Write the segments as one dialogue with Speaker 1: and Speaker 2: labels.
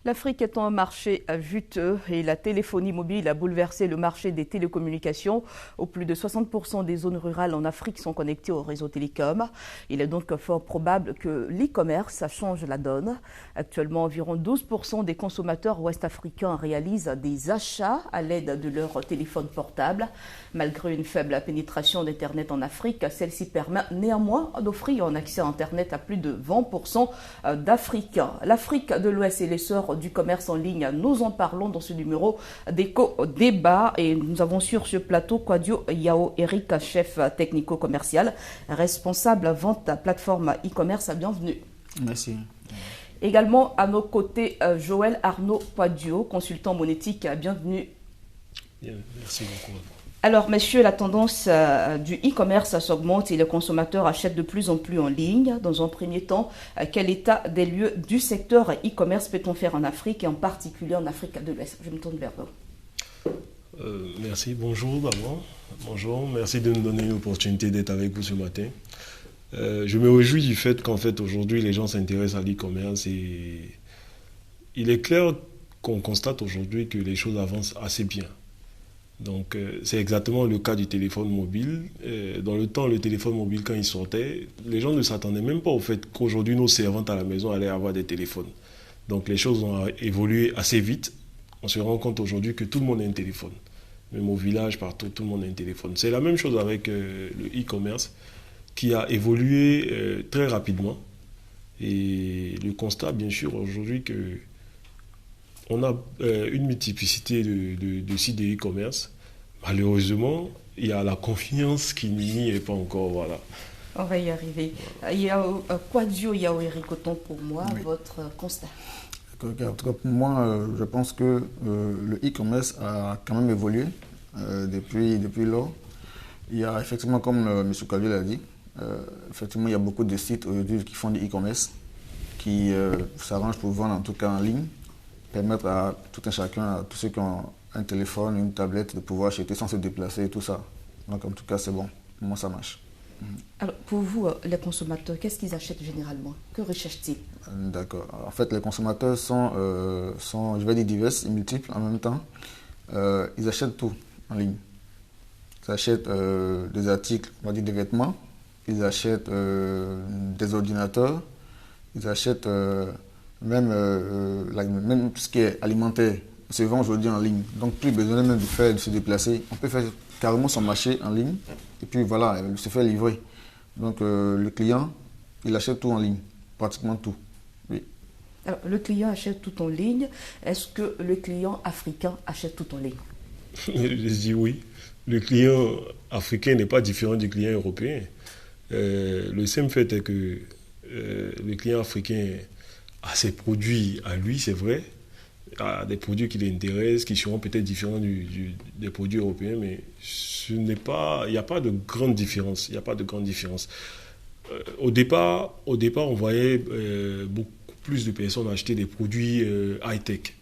Speaker 1: L'Afrique est un marché juteux et la téléphonie mobile a bouleversé le marché des télécommunications. Au plus de 60% des zones rurales en Afrique sont connectées au réseau télécom. Il est donc fort probable que l'e-commerce change la donne. Actuellement, environ 12% des consommateurs ouest-africains réalisent des achats à l'aide de leur téléphone portable. Malgré une faible pénétration d'Internet en Afrique, celle-ci permet néanmoins d'offrir un accès à Internet à plus de 20% d'Africains. L'Afrique de l'Ouest et l'essor du commerce en ligne, nous en parlons dans ce numéro d'éco-débat et nous avons sur ce plateau Kwadio Yao Eric, chef technico-commercial, responsable vente à plateforme e-commerce. Bienvenue.
Speaker 2: Merci.
Speaker 1: Également à nos côtés, Joël Arnaud Kwadio, consultant monétique. Bienvenue.
Speaker 3: Bien, merci beaucoup.
Speaker 1: Alors, messieurs, la tendance du e-commerce s'augmente et les consommateurs achètent de plus en plus en ligne. Dans un premier temps, quel état des lieux du secteur e-commerce peut-on faire en Afrique et en particulier en Afrique de l'Ouest? Je me tourne vers vous.
Speaker 3: Merci. Bonjour d'abord. Bonjour. Merci de nous donner une opportunité d'être avec vous ce matin. Je me réjouis du fait qu'en fait aujourd'hui les gens s'intéressent à l'e-commerce et il est clair qu'on constate aujourd'hui que les choses avancent assez bien. Donc c'est exactement le cas du téléphone mobile. Dans le temps, le téléphone mobile, quand il sortait, les gens ne s'attendaient même pas au fait qu'aujourd'hui nos servantes à la maison allaient avoir des téléphones. Donc les choses ont évolué assez vite. On se rend compte aujourd'hui que tout le monde a un téléphone. Même au village, partout, tout le monde a un téléphone. C'est la même chose avec le e-commerce qui a évolué très rapidement. Et le constat, bien sûr, aujourd'hui que on a une multiplicité de sites de e-commerce. Malheureusement, il y a la confiance qui n'y est pas encore. Voilà.
Speaker 1: On va y arriver. Kwadio Yao Eric, autant pour moi, oui. Votre constat.
Speaker 2: En tout cas, pour moi, je pense que le e-commerce a quand même évolué depuis lors. Il y a effectivement, comme M. Kwadio l'a dit, effectivement, il y a beaucoup de sites aujourd'hui qui font du e-commerce, qui s'arrangent pour vendre en tout cas en ligne, permettre à tout un chacun, à tous ceux qui ont un téléphone, une tablette, de pouvoir acheter sans se déplacer et tout ça. Donc en tout cas, c'est bon. Pour moi, ça marche.
Speaker 1: Alors, pour vous, les consommateurs, qu'est-ce qu'ils achètent généralement? Que recherchent-ils?
Speaker 2: D'accord. En fait, les consommateurs sont, je vais dire, divers et multiples en même temps. Ils achètent tout en ligne. Ils achètent des articles, on va dire des vêtements. Ils achètent des ordinateurs. Ils achètent même ce qui est alimentaire. Se vend aujourd'hui en ligne. Donc, plus besoin même de se déplacer. On peut faire carrément son marché en ligne et puis voilà, se faire livrer. Donc, le client, il achète tout en ligne, pratiquement tout. Oui.
Speaker 1: Alors, le client achète tout en ligne. Est-ce que le client africain achète tout en ligne?
Speaker 3: Je dis oui. Le client africain n'est pas différent du client européen. Le simple fait est que le client africain a ses produits à lui, c'est vrai, a des produits qui l'intéressent, qui seront peut-être différents des produits européens, mais il n'y a pas de grande différence. Il n'y a pas de grande différence. Au départ, on voyait beaucoup plus de personnes acheter des produits high-tech.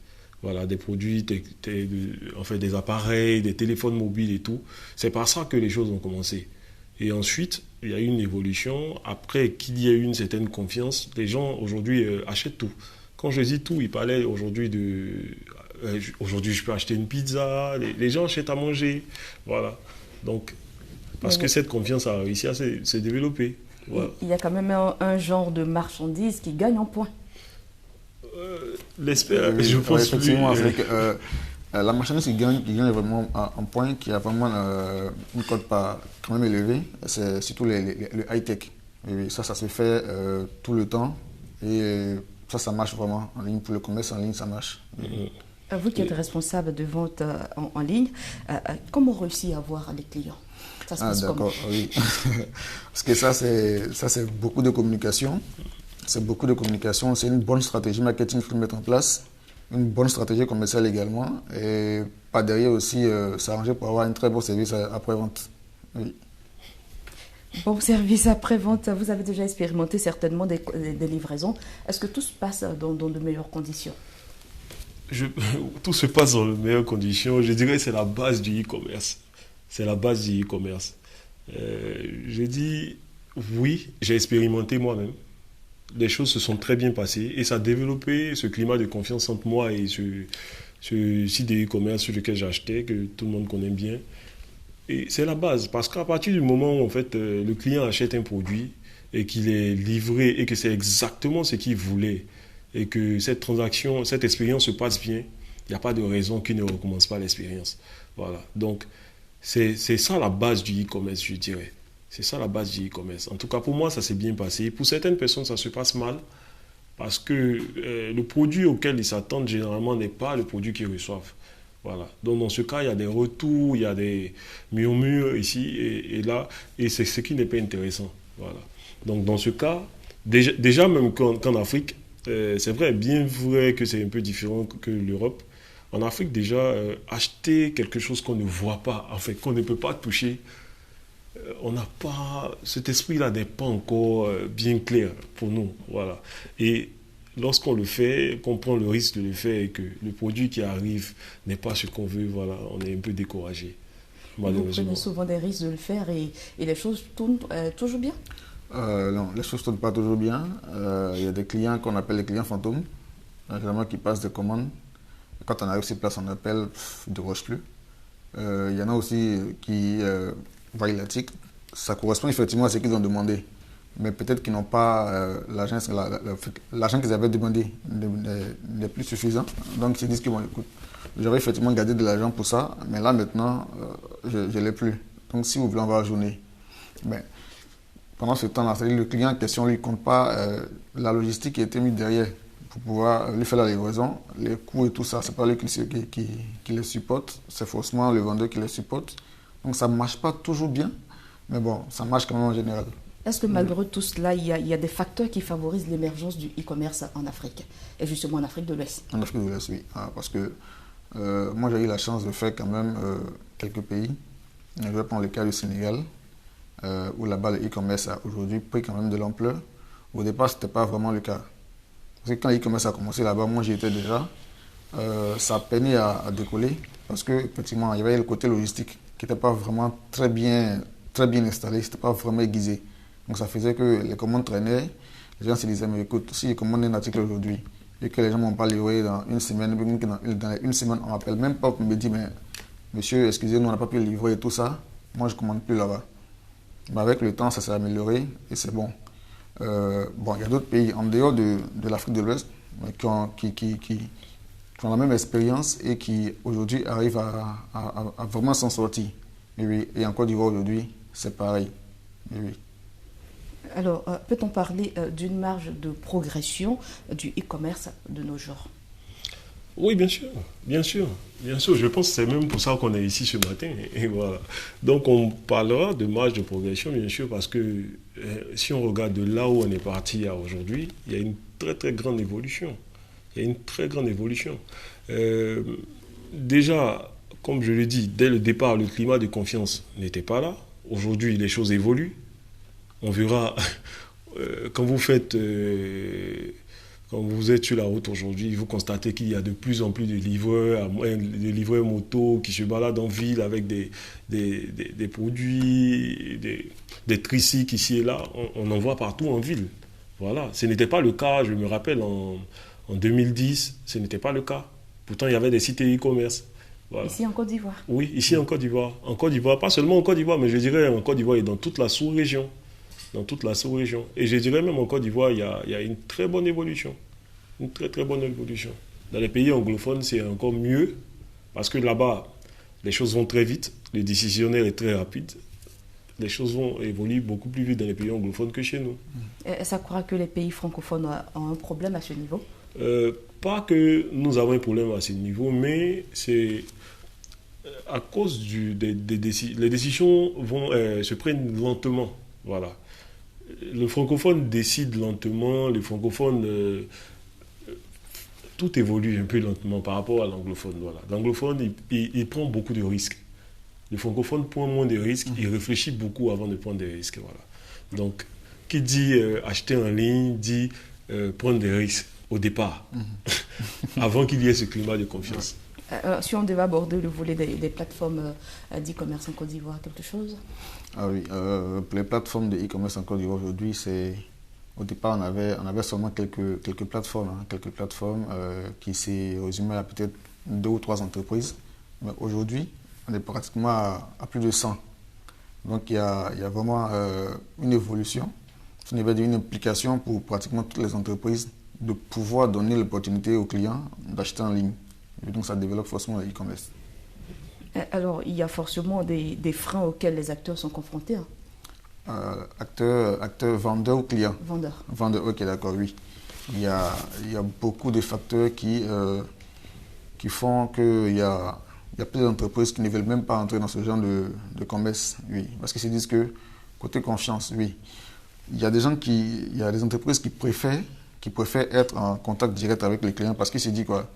Speaker 3: Voilà, des produits, des appareils, des téléphones mobiles et tout. C'est par ça que les choses ont commencé. Et ensuite, il y a eu une évolution. Après qu'il y ait eu une certaine confiance, les gens aujourd'hui achètent tout. Quand je dis tout, il parlait aujourd'hui aujourd'hui, je peux acheter une pizza. Les gens achètent à manger. Voilà. Donc, parce que cette confiance a réussi à se développer. Voilà.
Speaker 1: Il y a quand même un genre de marchandise qui gagne en points.
Speaker 3: L'espère, je pense
Speaker 2: effectivement, la marchandise qui gagne vraiment en point, qui a vraiment une cote pas quand même élevée, c'est surtout le high-tech. Et ça se fait tout le temps. Et ça marche vraiment en ligne. Pour le commerce en ligne, ça marche.
Speaker 1: Vous qui êtes responsable de vente en ligne, comment réussir à avoir les clients? Ça se passe
Speaker 2: d'accord, oui. Parce que ça, c'est beaucoup de communication. C'est beaucoup de communication. C'est une bonne stratégie marketing qu'il faut mettre en place. Une bonne stratégie commerciale également. Et par derrière aussi, s'arranger pour avoir un très bon service après-vente. Oui.
Speaker 1: Bon service après-vente, vous avez déjà expérimenté certainement des livraisons. Est-ce que tout se passe dans de meilleures conditions?
Speaker 3: Tout se passe dans de meilleures conditions. Je dirais que c'est la base du e-commerce. C'est la base du e-commerce. Je dis oui, j'ai expérimenté moi-même. les choses se sont très bien passées et ça a développé ce climat de confiance entre moi et ce site de e-commerce sur lequel j'achetais, que tout le monde connaît bien. Et c'est la base, parce qu'à partir du moment où en fait, le client achète un produit et qu'il est livré et que c'est exactement ce qu'il voulait et que cette transaction, cette expérience se passe bien, il n'y a pas de raison qu'il ne recommence pas l'expérience. Voilà. Donc, c'est ça la base du e-commerce, je dirais. C'est ça la base du e-commerce. En tout cas, pour moi, ça s'est bien passé. Pour certaines personnes, ça se passe mal parce que le produit auquel ils s'attendent généralement n'est pas le produit qu'ils reçoivent. Voilà. Donc, dans ce cas, il y a des retours, il y a des murmures ici et là, et c'est ce qui n'est pas intéressant. Voilà. Donc, dans ce cas, déjà même qu'en Afrique, c'est vrai, bien vrai que c'est un peu différent que l'Europe. En Afrique, déjà, acheter quelque chose qu'on ne voit pas, en fait, qu'on ne peut pas toucher, on n'a pas, cet esprit-là n'est pas encore bien clair pour nous. Voilà. Et lorsqu'on le fait, qu'on prend le risque de le faire et que le produit qui arrive n'est pas ce qu'on veut, voilà, on est un peu découragé.
Speaker 1: Vous prenez souvent des risques de le faire et les choses tournent toujours bien?
Speaker 2: Non, les choses ne tournent pas toujours bien. Il y a des clients qu'on appelle les clients fantômes, généralement qui passent des commandes. Quand on arrive sur place, on appelle, ils ne déroge plus. Il y en a aussi qui voient l'article. Ça correspond effectivement à ce qu'ils ont demandé. Mais peut-être qu'ils n'ont pas l'argent qu'ils avaient demandé n'est plus suffisant. Donc ils se disent que bon, écoute, j'aurais effectivement gardé de l'argent pour ça, mais là maintenant, je ne l'ai plus. Donc si vous voulez, on va ajourner. Mais pendant ce temps-là, c'est-à-dire le client en question, lui ne compte pas la logistique qui a été mise derrière pour pouvoir lui faire la livraison, les coûts et tout ça, c'est pas lui qui les supporte, c'est forcément le vendeur qui les supporte. Donc ça ne marche pas toujours bien, mais bon, ça marche quand même en général.
Speaker 1: Est-ce que malgré tout cela, il y a des facteurs qui favorisent l'émergence du e-commerce en Afrique, et justement en Afrique de l'Ouest?
Speaker 2: En Afrique de l'Ouest, oui. Parce que moi, j'ai eu la chance de faire quand même quelques pays. Je vais prendre le cas du Sénégal, où là-bas, le e-commerce a aujourd'hui pris quand même de l'ampleur. Au départ, ce n'était pas vraiment le cas. Parce que quand l'e-commerce a commencé là-bas, moi, j'y étais déjà. Ça a peiné à décoller, parce qu'effectivement, il y avait le côté logistique qui n'était pas vraiment très bien installé, ce n'était pas vraiment aiguisé. Donc ça faisait que les commandes traînaient. Les gens se disaient, mais écoute, si je commande un article aujourd'hui et que les gens ne m'ont pas livré dans une semaine, dans une semaine, on m'appelle même pas pour me dire, mais monsieur, excusez-nous, on n'a pas pu le livrer et tout ça. Moi, je ne commande plus là-bas. Mais avec le temps, ça s'est amélioré et c'est bon. Bon, il y a d'autres pays en dehors de l'Afrique de l'Ouest qui ont la même expérience et qui aujourd'hui arrivent à vraiment s'en sortir. Et, oui, et en Côte d'Ivoire aujourd'hui, c'est pareil. Et oui.
Speaker 1: Alors, peut-on parler d'une marge de progression du e-commerce de nos jours?
Speaker 3: Oui, bien sûr, bien sûr, bien sûr. Je pense que c'est même pour ça qu'on est ici ce matin. Et voilà. Donc, on parlera de marge de progression, bien sûr, parce que si on regarde de là où on est parti à aujourd'hui, il y a une très, très grande évolution. Il y a une très grande évolution. Déjà, comme je l'ai dit, dès le départ, le climat de confiance n'était pas là. Aujourd'hui, les choses évoluent. On verra, quand vous êtes sur la route aujourd'hui, vous constatez qu'il y a de plus en plus de livreurs moto qui se baladent en ville avec des produits, des tricycles ici et là. On en voit partout en ville. Voilà. Ce n'était pas le cas, je me rappelle, en 2010, ce n'était pas le cas. Pourtant, il y avait des sites e-commerce. Voilà.
Speaker 1: Ici en Côte d'Ivoire?
Speaker 3: Oui, ici en Côte d'Ivoire. En Côte d'Ivoire, pas seulement en Côte d'Ivoire, mais je dirais en Côte d'Ivoire et dans toute la sous-région. Dans toute la sous-région. Et je dirais même en Côte d'Ivoire, il y a une très bonne évolution. Une très très bonne évolution. Dans les pays anglophones, c'est encore mieux, parce que là-bas, les choses vont très vite, le décisionnaire est très rapide. Les choses vont évoluer beaucoup plus vite dans les pays anglophones que chez nous.
Speaker 1: Est-ce à croire que les pays francophones ont un problème à ce niveau?
Speaker 3: Pas que nous avons un problème à ce niveau, mais c'est à cause les décisions se prennent lentement. Voilà. Le francophone décide lentement, les francophones, tout évolue un peu lentement par rapport à l'anglophone. Voilà. L'anglophone, il prend beaucoup de risques. Le francophone prend moins de risques, il réfléchit beaucoup avant de prendre des risques. Voilà. Donc, qui dit acheter en ligne, dit prendre des risques au départ, avant qu'il y ait ce climat de confiance.
Speaker 1: Si on devait aborder le volet des plateformes d'e-commerce en Côte d'Ivoire, quelque chose?
Speaker 2: Ah oui, pour les plateformes de e-commerce en Côte d'Ivoire aujourd'hui, c'est Au départ, on avait seulement quelques plateformes, qui s'est résumées à peut-être 2 ou 3 entreprises. Mais aujourd'hui, on est pratiquement à plus de 100. Donc il y a vraiment une évolution, une implication pour pratiquement toutes les entreprises de pouvoir donner l'opportunité aux clients d'acheter en ligne. Et donc ça développe forcément le e-commerce.
Speaker 1: Alors il y a forcément des freins auxquels les acteurs sont confrontés.
Speaker 2: Acteurs vendeurs ou clients? Vendeurs, ok, d'accord, oui. Il y a beaucoup de facteurs qui font qu'il y a plus d'entreprises qui ne veulent même pas entrer dans ce genre de commerce, oui. Parce qu'ils se disent que, côté confiance, oui. Il y a des entreprises qui préfèrent être en contact direct avec les clients parce qu'ils se disent quoi?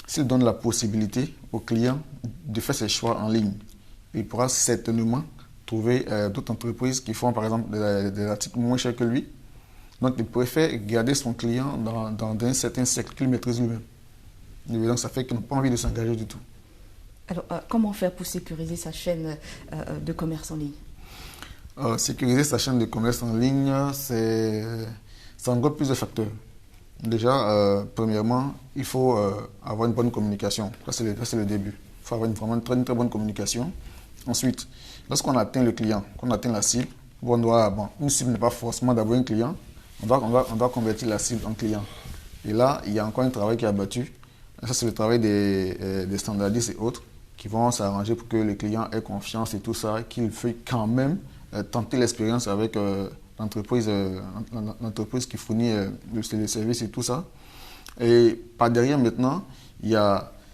Speaker 2: S'ils donnent la possibilité au client de faire ses choix en ligne, il pourra certainement trouver d'autres entreprises qui font par exemple des articles moins chers que lui. Donc il préfère garder son client dans un certain cercle qu'il maîtrise lui-même. Et donc ça fait qu'il n'a pas envie de s'engager du tout.
Speaker 1: Alors comment faire pour sécuriser sa chaîne de commerce en ligne?
Speaker 2: Sécuriser sa chaîne de commerce en ligne, ça englobe plusieurs facteurs. Déjà, premièrement, il faut avoir une bonne communication. Ça, c'est le début. Il faut avoir une très bonne communication. Ensuite, lorsqu'on atteint le client, qu'on atteint la cible, une cible n'est pas forcément d'abord un client, on doit convertir la cible en client. Et là, il y a encore un travail qui est abattu. Ça, c'est le travail des standardistes et autres qui vont s'arranger pour que le client ait confiance et tout ça, qu'il veuille quand même tenter l'expérience avec l'entreprise qui fournit les services et tout ça. Et par derrière maintenant,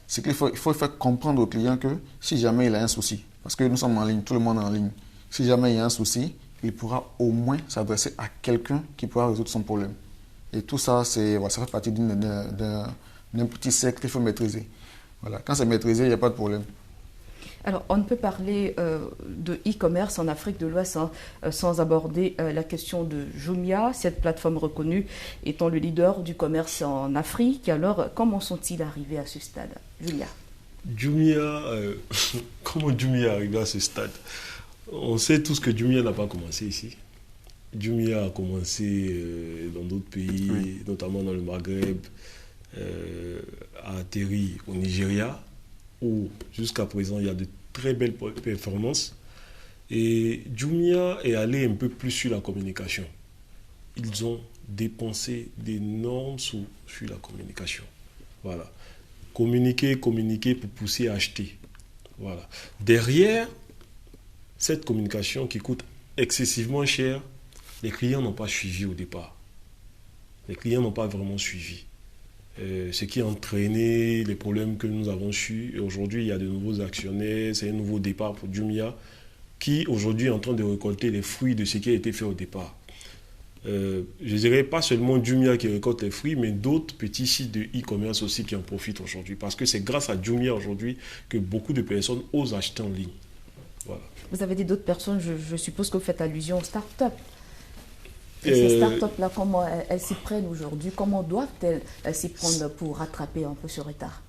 Speaker 2: c'est qu'il faut faire comprendre au client que si jamais il a un souci, parce que nous sommes en ligne, tout le monde est en ligne, si jamais il y a un souci, il pourra au moins s'adresser à quelqu'un qui pourra résoudre son problème. Et tout ça, ça fait partie d'un petit cercle qu'il faut maîtriser. Voilà. Quand c'est maîtrisé, il n'y a pas de problème.
Speaker 1: Alors, on ne peut parler de e-commerce en Afrique de l'Ouest sans aborder la question de Jumia, cette plateforme reconnue étant le leader du commerce en Afrique. Alors, comment sont-ils arrivés à ce stade, Julia?
Speaker 3: Comment Jumia est arrivé à ce stade? On sait tous que Jumia n'a pas commencé ici. Jumia a commencé dans d'autres pays, oui, notamment dans le Maghreb, a atterri au Nigeria, où jusqu'à présent il y a de très belles performances. Et Jumia est allé un peu plus sur la communication. Ils ont dépensé d'énormes sous sur la communication. Voilà. Communiquer pour pousser à acheter. Voilà. Derrière cette communication qui coûte excessivement cher, les clients n'ont pas suivi au départ. Les clients n'ont pas vraiment suivi. Ce qui a entraîné les problèmes que nous avons eus. Et aujourd'hui, il y a de nouveaux actionnaires, c'est un nouveau départ pour Jumia, qui aujourd'hui est en train de récolter les fruits de ce qui a été fait au départ. Je dirais pas seulement Jumia qui récolte les fruits, mais d'autres petits sites de e-commerce aussi qui en profitent aujourd'hui. Parce que c'est grâce à Jumia aujourd'hui que beaucoup de personnes osent acheter en ligne. Voilà.
Speaker 1: Vous avez dit d'autres personnes, je suppose que vous faites allusion aux start-up. Ces start-up-là, comment elles s'y prennent aujourd'hui? Comment doivent-elles s'y prendre pour rattraper un peu ce retard?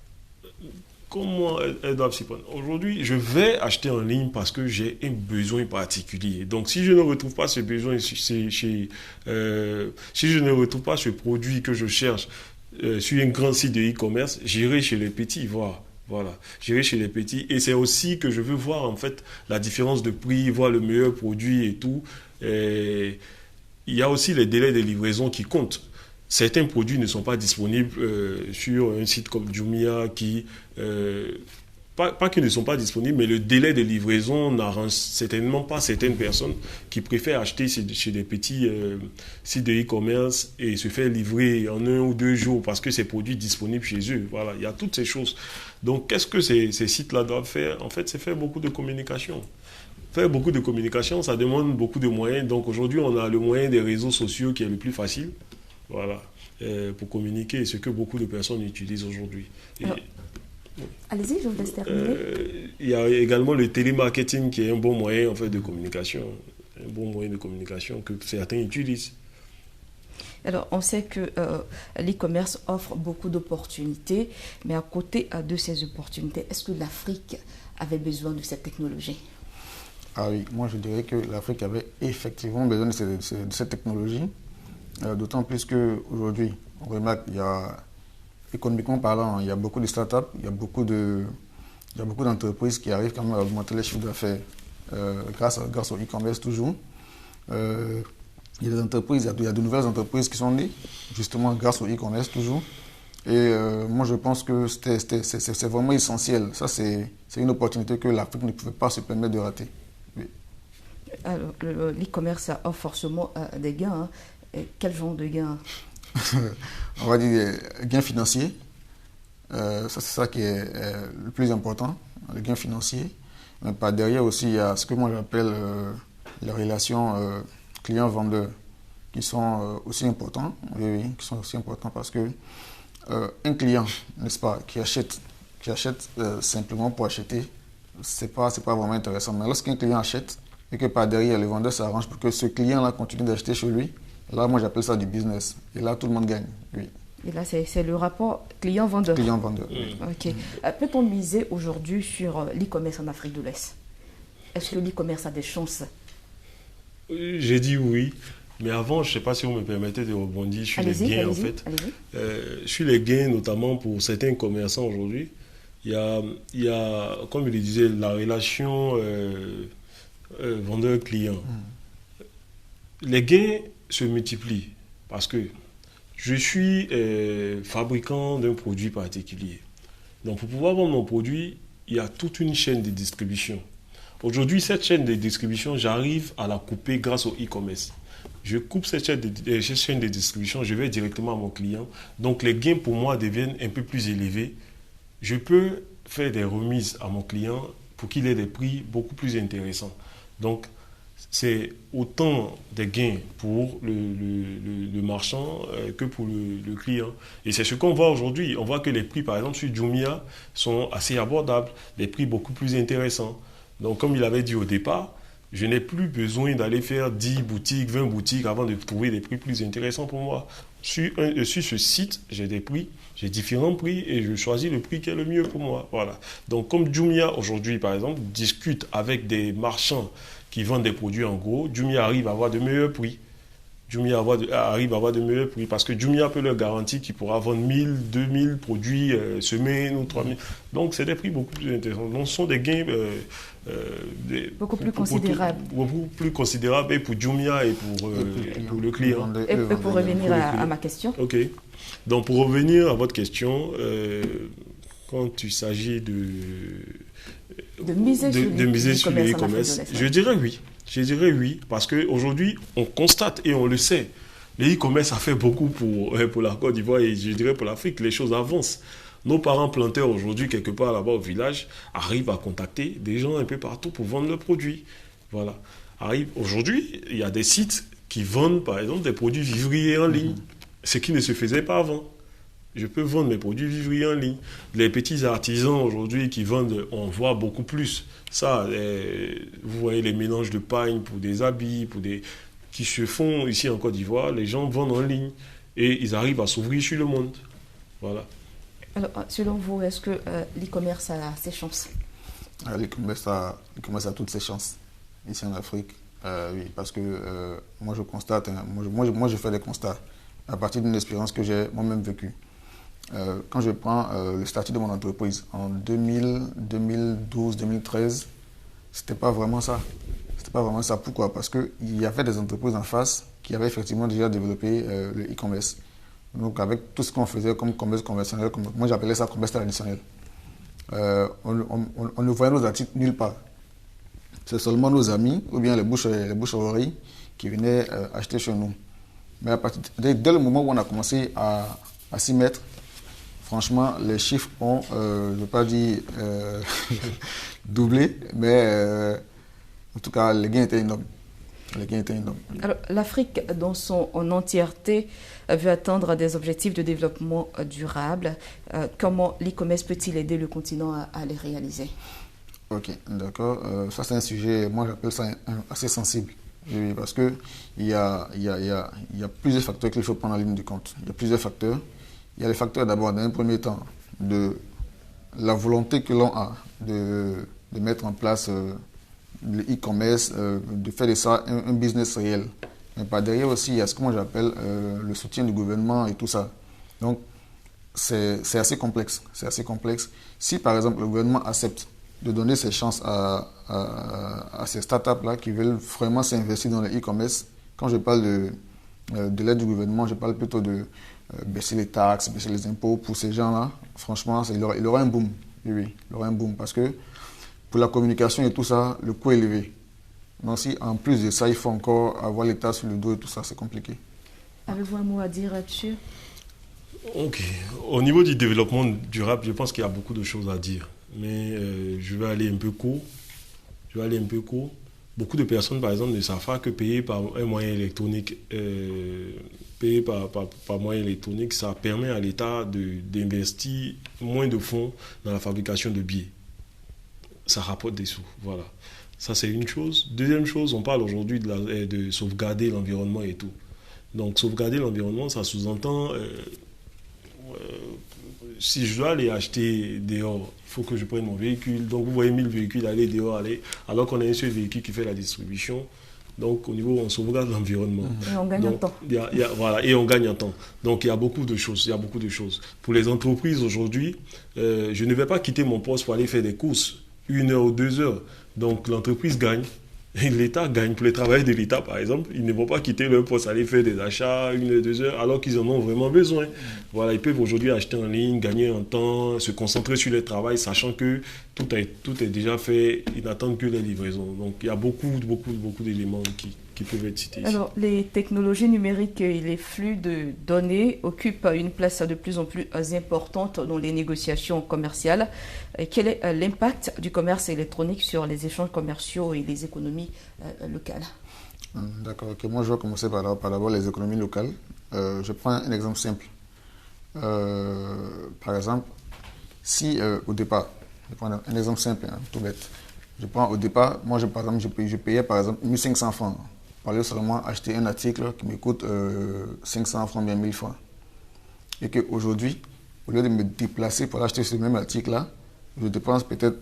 Speaker 3: Comment elles doivent s'y prendre? Aujourd'hui, je vais acheter en ligne parce que j'ai un besoin particulier. Donc, si je ne retrouve pas ce besoin, si je ne retrouve pas ce produit que je cherche sur un grand site de e-commerce, j'irai chez les petits voir. Voilà, j'irai chez les petits. Et c'est aussi que je veux voir en fait la différence de prix, voir le meilleur produit et tout. Et il y a aussi les délais de livraison qui comptent. Certains produits ne sont pas disponibles sur un site comme Jumia qui... pas qu'ils ne sont pas disponibles, mais le délai de livraison n'arrange certainement pas certaines personnes qui préfèrent acheter chez des petits sites de e-commerce et se faire livrer en 1 ou 2 jours parce que ces produits disponibles chez eux. Voilà, il y a toutes ces choses. Donc, qu'est-ce que ces sites-là doivent faire? En fait, c'est faire beaucoup de communication. Faire beaucoup de communication, ça demande beaucoup de moyens. Donc, aujourd'hui, on a le moyen des réseaux sociaux qui est le plus facile. Voilà, pour communiquer, ce que beaucoup de personnes utilisent aujourd'hui.
Speaker 1: Allez-y, je vous laisse terminer.
Speaker 3: Il y a également le télémarketing qui est un bon moyen en fait, de communication. Un bon moyen de communication que certains utilisent.
Speaker 1: Alors, on sait que l'e-commerce offre beaucoup d'opportunités, mais à côté de ces opportunités, est-ce que l'Afrique avait besoin de cette technologie?
Speaker 2: Ah oui, moi je dirais que l'Afrique avait effectivement besoin de cette technologie. D'autant plus qu'aujourd'hui, on remarque, économiquement parlant, il y a beaucoup de startups, il y a beaucoup d'entreprises qui arrivent quand même à augmenter les chiffres d'affaires grâce au e-commerce toujours. Il y a des entreprises, il y a de nouvelles entreprises qui sont nées, justement grâce au e-commerce toujours. Et moi, je pense que c'est vraiment essentiel. Ça, c'est une opportunité que l'Afrique ne pouvait pas se permettre de rater. Oui.
Speaker 1: Alors, l'e-commerce offre forcément des gains. Hein. Et quel genre de gains?
Speaker 2: On va dire des gains financiers. Ça, c'est ça qui est le plus important, les gains financiers. Mais par derrière aussi, il y a ce que moi j'appelle les relations clients-vendeurs qui sont aussi importants. Oui, qui sont aussi importants parce que un client, n'est-ce pas, qui achète simplement pour acheter, c'est pas vraiment intéressant. Mais lorsqu'un client achète et que par derrière, le vendeur s'arrange pour que ce client-là continue d'acheter chez lui, là, moi, j'appelle ça du business. Et là, tout le monde gagne. Oui.
Speaker 1: Et là, c'est le rapport client-vendeur.
Speaker 2: Client-vendeur. Oui.
Speaker 1: Ok. Peut-on miser aujourd'hui sur l'e-commerce en Afrique de l'Est? Est-ce que l'e-commerce a des chances?
Speaker 3: J'ai dit oui. Mais avant, je ne sais pas si vous me permettez de rebondir sur les gains, en fait. Sur les gains, notamment pour certains commerçants aujourd'hui, il y a, comme je le disais, la relation vendeur-client. Les gains se multiplient parce que je suis fabricant d'un produit particulier. Donc, pour pouvoir vendre mon produit, il y a toute une chaîne de distribution. Aujourd'hui, cette chaîne de distribution, j'arrive à la couper grâce au e-commerce. Je coupe cette chaîne de distribution, je vais directement à mon client. Donc, les gains pour moi deviennent un peu plus élevés. Je peux faire des remises à mon client pour qu'il ait des prix beaucoup plus intéressants. Donc, c'est autant des gains pour le marchand que pour le client. Et c'est ce qu'on voit aujourd'hui. On voit que les prix, par exemple, sur Jumia sont assez abordables, des prix beaucoup plus intéressants. Donc, comme il avait dit au départ, je n'ai plus besoin d'aller faire 10 boutiques, 20 boutiques avant de trouver des prix plus intéressants pour moi. Sur ce site, j'ai des prix, j'ai différents prix et je choisis le prix qui est le mieux pour moi. Voilà. Donc, comme Jumia aujourd'hui, par exemple, discute avec des marchands qui vendent des produits en gros, Jumia arrive à avoir de meilleurs prix. Jumia arrive à avoir de meilleurs prix parce que Jumia peut leur garantir qu'il pourra vendre 1000, 2000 produits semaine ou 3000. Donc, c'est des prix beaucoup plus intéressants. Donc, ce sont des gains
Speaker 1: beaucoup plus considérables.
Speaker 3: Beaucoup plus considérables et pour Jumia et pour le client.
Speaker 1: Et pour revenir à ma question.
Speaker 3: OK. Donc, pour revenir à votre question, quand il s'agit de
Speaker 1: miser sur
Speaker 3: l'e-commerce, je dirais oui. Je dirais oui, parce qu'aujourd'hui, on constate et on le sait, le e-commerce a fait beaucoup pour la Côte d'Ivoire et je dirais pour l'Afrique, les choses avancent. Nos parents planteurs aujourd'hui, quelque part là-bas au village, arrivent à contacter des gens un peu partout pour vendre leurs produits. Voilà. Aujourd'hui, il y a des sites qui vendent, par exemple, des produits vivriers en ligne, ce qui ne se faisait pas avant. Je peux vendre mes produits vivriers en ligne. Les petits artisans aujourd'hui qui vendent, on voit beaucoup plus. Ça, vous voyez les mélanges de paille pour des habits, qui se font ici en Côte d'Ivoire. Les gens vendent en ligne et ils arrivent à s'ouvrir sur le monde. Voilà.
Speaker 1: Alors, selon vous, est-ce que l'e-commerce a ses chances?
Speaker 2: L'e-commerce a toutes ses chances ici en Afrique. Oui, parce que moi je constate, moi je fais des constats à partir d'une expérience que j'ai moi-même vécue. Quand je prends le statut de mon entreprise en 2012, 2013, c'était pas vraiment ça. C'était pas vraiment ça. Pourquoi? Parce qu'il y avait des entreprises en face qui avaient effectivement déjà développé le e-commerce. Donc avec tout ce qu'on faisait comme commerce conventionnel, moi j'appelais ça commerce traditionnel. On ne voyait nos articles nulle part. C'est seulement nos amis ou bien les bouches à oreilles qui venaient acheter chez nous. Mais dès le moment où on a commencé à s'y mettre, franchement, les chiffres ont, je ne veux pas dire doublé, mais en tout cas, les gains étaient énormes.
Speaker 1: Alors, l'Afrique, dans son entièreté, veut atteindre des objectifs de développement durable. Comment l'e-commerce peut-il aider le continent à les réaliser?
Speaker 2: Ok, d'accord. Ça, c'est un sujet, moi j'appelle ça assez sensible. Oui, parce qu'il y a plusieurs facteurs qu'il faut prendre en ligne de compte. Il y a plusieurs facteurs. Il y a les facteurs d'abord, dans un premier temps, de la volonté que l'on a de mettre en place le e-commerce, de faire de ça un business réel. Mais par derrière aussi, il y a ce que moi j'appelle le soutien du gouvernement et tout ça. Donc, c'est assez complexe. C'est assez complexe. Si, par exemple, le gouvernement accepte de donner ses chances à ces startups-là qui veulent vraiment s'investir dans le e-commerce, quand je parle de l'aide du gouvernement, je parle plutôt de baisser les taxes, baisser les impôts pour ces gens-là. Franchement, il aura un boom. Oui, il aura un boom parce que pour la communication et tout ça, le coût est élevé. Donc si en plus de ça, il faut encore avoir l'État sur le dos et tout ça, c'est compliqué.
Speaker 1: Avez-vous un mot à dire là-dessus?
Speaker 3: Ok. Au niveau du développement durable, je pense qu'il y a beaucoup de choses à dire. Mais je vais aller un peu court. Beaucoup de personnes, par exemple, ne savent pas que payer par un moyen électronique, ça permet à l'État d'investir moins de fonds dans la fabrication de billets. Ça rapporte des sous, voilà. Ça, c'est une chose. Deuxième chose, on parle aujourd'hui de sauvegarder l'environnement et tout. Donc, sauvegarder l'environnement, ça sous-entend... si je dois aller acheter dehors, il faut que je prenne mon véhicule. Donc, vous voyez 1000 véhicules aller dehors, alors qu'on a un seul véhicule qui fait la distribution. Donc, au niveau, on sauvegarde l'environnement.
Speaker 1: Et on gagne en temps.
Speaker 3: Voilà, et on gagne en temps. Donc, il y a beaucoup de choses. Pour les entreprises aujourd'hui, je ne vais pas quitter mon poste pour aller faire des courses 1 heure ou 2 heures. Donc, l'entreprise gagne. Et l'État gagne. Pour les travailleurs de l'État, par exemple, ils ne vont pas quitter leur poste, aller faire des achats 1 heure, 2 heures, alors qu'ils en ont vraiment besoin. Voilà, ils peuvent aujourd'hui acheter en ligne, gagner en temps, se concentrer sur leur travail, sachant que tout est déjà fait, ils n'attendent que les livraisons. Donc, il y a beaucoup d'éléments qui peuvent être cités ici.
Speaker 1: Alors, les technologies numériques et les flux de données occupent une place de plus en plus importante dans les négociations commerciales. Quel est l'impact du commerce électronique sur les échanges commerciaux et les économies locales?
Speaker 2: D'accord, ok. Moi je vais commencer par d'abord les économies locales. Je prends un exemple simple. Par exemple, si au départ, je prends un exemple simple, tout bête. Je prends au départ, moi par exemple, je payais par exemple 1500 francs. Pour aller seulement acheter un article qui me coûte 500 francs, bien 1000 francs. Et qu'aujourd'hui, au lieu de me déplacer pour acheter ce même article-là, je dépense peut-être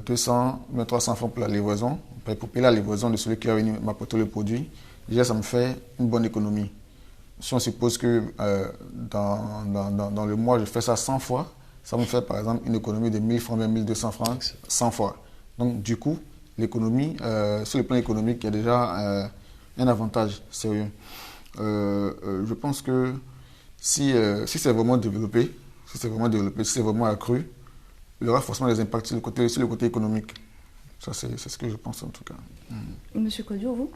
Speaker 2: 200, 300 francs pour la livraison, pour payer la livraison de celui qui a venu m'apporter le produit. Déjà, ça me fait une bonne économie. Si on suppose que dans le mois, je fais ça 100 fois, ça me fait par exemple une économie de 1000 francs, 1200 francs, 100 fois. Donc du coup, l'économie, sur le plan économique, il y a déjà un avantage sérieux. Je pense que si c'est vraiment développé, si c'est vraiment accru, il y aura forcément des impacts sur le côté économique. Ça, c'est ce que je pense en tout cas.
Speaker 1: Monsieur Kodio, vous?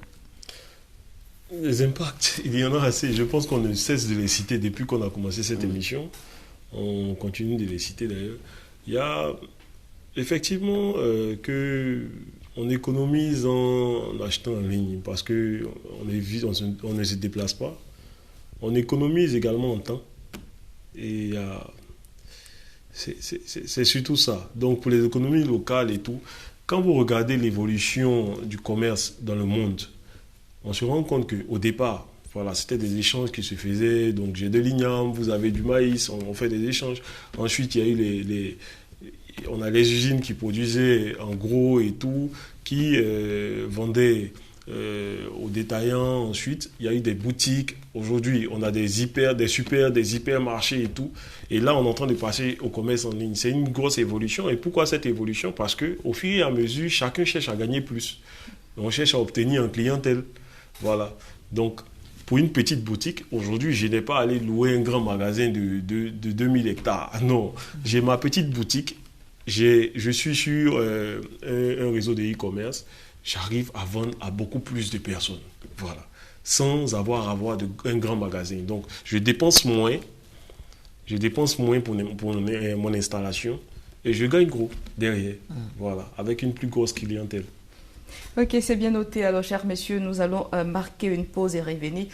Speaker 3: Les impacts, il y en a assez. Je pense qu'on ne cesse de les citer depuis qu'on a commencé cette émission. On continue de les citer d'ailleurs. Il y a effectivement qu'on économise en achetant en ligne parce qu'on ne se déplace pas. On économise également en temps. Et c'est surtout ça. Donc pour les économies locales et tout, quand vous regardez l'évolution du commerce dans le monde, on se rend compte qu'au départ, voilà, c'était des échanges qui se faisaient. Donc j'ai de l'igname, vous avez du maïs, on fait des échanges. Ensuite, il y a eu on a les usines qui produisaient en gros et tout, qui vendaient aux détaillants. Ensuite, il y a eu des boutiques. Aujourd'hui, on a des hypermarchés et tout. Et là, on est en train de passer au commerce en ligne. C'est une grosse évolution. Et pourquoi cette évolution? Parce qu'au fur et à mesure, chacun cherche à gagner plus. On cherche à obtenir une clientèle. Voilà. Donc, pour une petite boutique, aujourd'hui, je n'ai pas à aller louer un grand magasin de 2000 hectares. Non, j'ai ma petite boutique. Je suis sur un réseau de e-commerce. J'arrive à vendre à beaucoup plus de personnes. Voilà. Sans avoir un grand magasin. Donc, je dépense moins. Pour mon installation. Et je gagne gros derrière. Voilà. Avec une plus grosse clientèle.
Speaker 1: Ok, c'est bien noté. Alors, chers messieurs, nous allons marquer une pause et revenir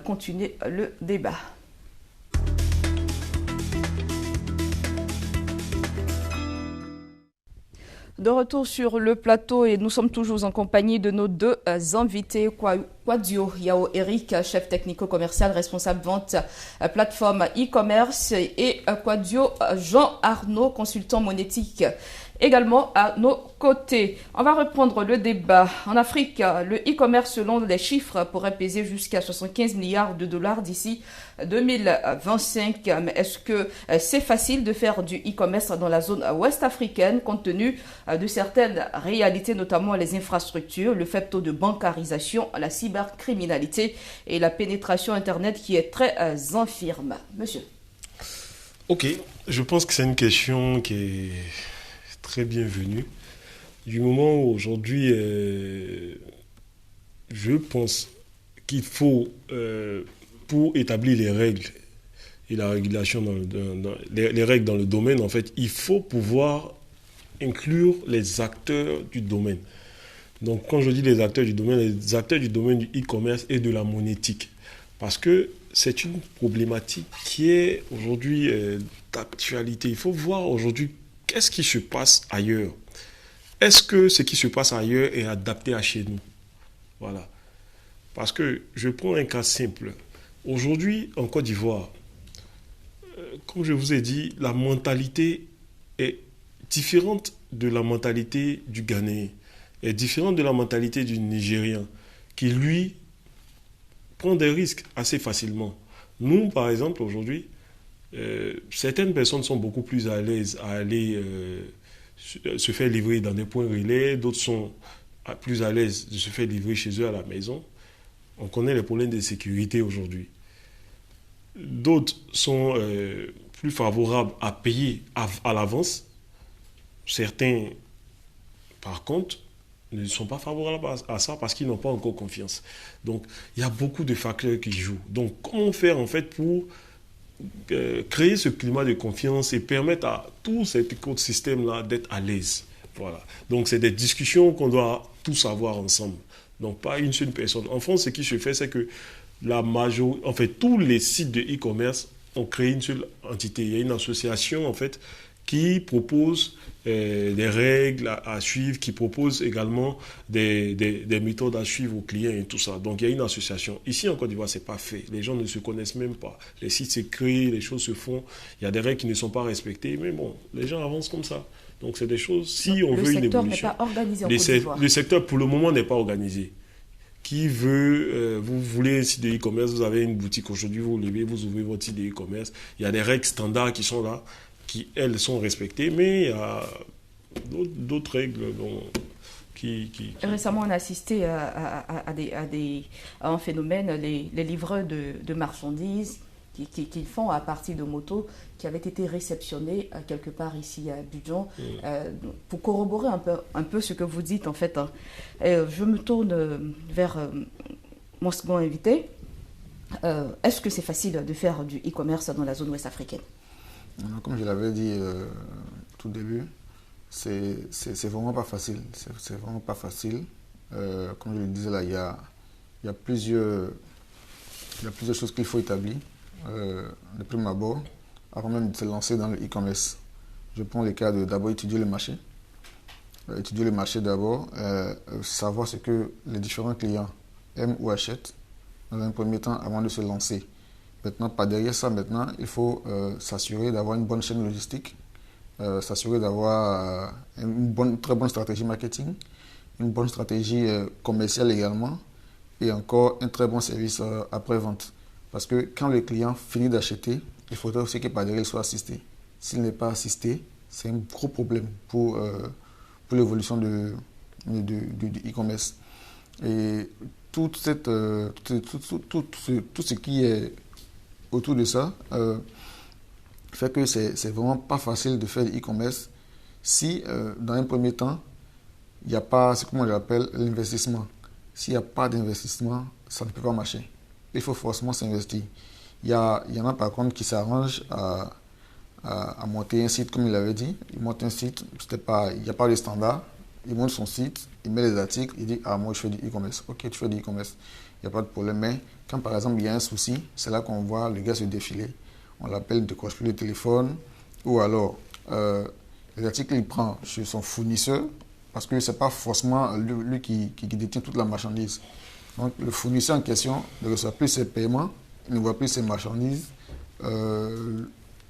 Speaker 1: continuer le débat. De retour sur le plateau et nous sommes toujours en compagnie de nos deux invités, Kwadio Yao Eric, chef technico-commercial, responsable vente plateforme e-commerce, et Kwadio Jean Arnaud, consultant monétique également à nos côtés. On va reprendre le débat. En Afrique, le e-commerce, selon les chiffres, pourrait peser jusqu'à 75 milliards de dollars d'ici 2025. Mais est-ce que c'est facile de faire du e-commerce dans la zone ouest africaine, compte tenu de certaines réalités, notamment les infrastructures, le faible taux de bancarisation, la cybercriminalité et la pénétration Internet qui est très infirme? Monsieur.
Speaker 3: Ok, je pense que c'est une question qui est très bienvenue. Du moment où aujourd'hui, je pense qu'il faut, pour établir les règles et la régulation, les règles dans le domaine, en fait, il faut pouvoir inclure les acteurs du domaine. Donc, quand je dis les acteurs du domaine du e-commerce et de la monétique. Parce que c'est une problématique qui est aujourd'hui d'actualité. Il faut voir aujourd'hui qu'est-ce qui se passe ailleurs. Est-ce que ce qui se passe ailleurs est adapté à chez nous? Voilà. Parce que je prends un cas simple. Aujourd'hui, en Côte d'Ivoire, comme je vous ai dit, la mentalité est différente de la mentalité du Ghanéen, est différente de la mentalité du Nigérien, qui lui prend des risques assez facilement. Nous, par exemple, aujourd'hui, certaines personnes sont beaucoup plus à l'aise à aller se faire livrer dans des points relais, d'autres sont plus à l'aise de se faire livrer chez eux à la maison. On connaît les problèmes de sécurité aujourd'hui. D'autres sont plus favorables à payer à l'avance. Certains, par contre, ne sont pas favorables à ça parce qu'ils n'ont pas encore confiance. Donc, il y a beaucoup de facteurs qui jouent. Donc, comment faire en fait pour créer ce climat de confiance et permettre à tout cet écosystème-là d'être à l'aise? Voilà. Donc, c'est des discussions qu'on doit tous avoir ensemble. Donc, pas une seule personne. En France, ce qui se fait, c'est que tous les sites de e-commerce ont créé une seule entité. Il y a une association, en fait, qui propose des règles à suivre, qui propose également des méthodes à suivre aux clients et tout ça. Donc, il y a une association. Ici, en Côte d'Ivoire, ce n'est pas fait. Les gens ne se connaissent même pas. Les sites se créent, les choses se font. Il y a des règles qui ne sont pas respectées. Mais bon, les gens avancent comme ça. Donc, c'est des choses, si on veut une évolution.
Speaker 1: Le secteur n'est pas organisé en Côte d'Ivoire.
Speaker 3: Le secteur, pour le moment, n'est pas organisé. Qui veut, vous voulez un site de e-commerce, vous avez une boutique aujourd'hui, vous levez, vous ouvrez votre site de e-commerce. Il y a des règles standards qui sont là, qui, elles, sont respectées, mais il y a d'autres règles
Speaker 1: Récemment, on a assisté à un phénomène, les livreurs de marchandises qui font à partir de motos qui avaient été réceptionnés quelque part ici à Abidjan. Pour corroborer un peu ce que vous dites, en fait, je me tourne vers mon second invité. Est-ce que c'est facile de faire du e-commerce dans la zone ouest africaine?
Speaker 2: Comme je l'avais dit tout début, c'est vraiment pas facile. C'est vraiment pas facile. Comme je le disais là, il y a plusieurs choses qu'il faut établir. De prime abord, avant même de se lancer dans le e-commerce. Je prends le cas de d'abord étudier le marché. Étudier le marché d'abord, savoir ce que les différents clients aiment ou achètent dans un premier temps avant de se lancer. Maintenant, par derrière ça, il faut s'assurer d'avoir une bonne chaîne logistique, s'assurer d'avoir une très bonne stratégie marketing, une bonne stratégie commerciale également, et encore un très bon service après-vente. Parce que quand le client finit d'acheter, il faudrait aussi que par derrière il soit assisté. S'il n'est pas assisté, c'est un gros problème pour l'évolution du e-commerce. Et tout ce qui est autour de ça fait que c'est vraiment pas facile de faire du e-commerce si, dans un premier temps, il n'y a pas, c'est comment on l'appelle, l'investissement. S'il n'y a pas d'investissement, ça ne peut pas marcher. Il faut forcément s'investir. Il y en a par contre qui s'arrangent à monter un site, comme il l'avait dit. Il monte un site, il n'y a pas de standard. Il monte son site, il met les articles, il dit « Ah, moi je fais du e-commerce ». Ok, tu fais du e-commerce, il n'y a pas de problème. Mais quand par exemple il y a un souci, c'est là qu'on voit le gars se défiler. On l'appelle de décrocher le téléphone, ou alors les articles il prend chez son fournisseur, parce que ce n'est pas forcément lui qui détient toute la marchandise. Donc, le fournisseur en question ne reçoit plus ses paiements, il ne voit plus ses marchandises. Le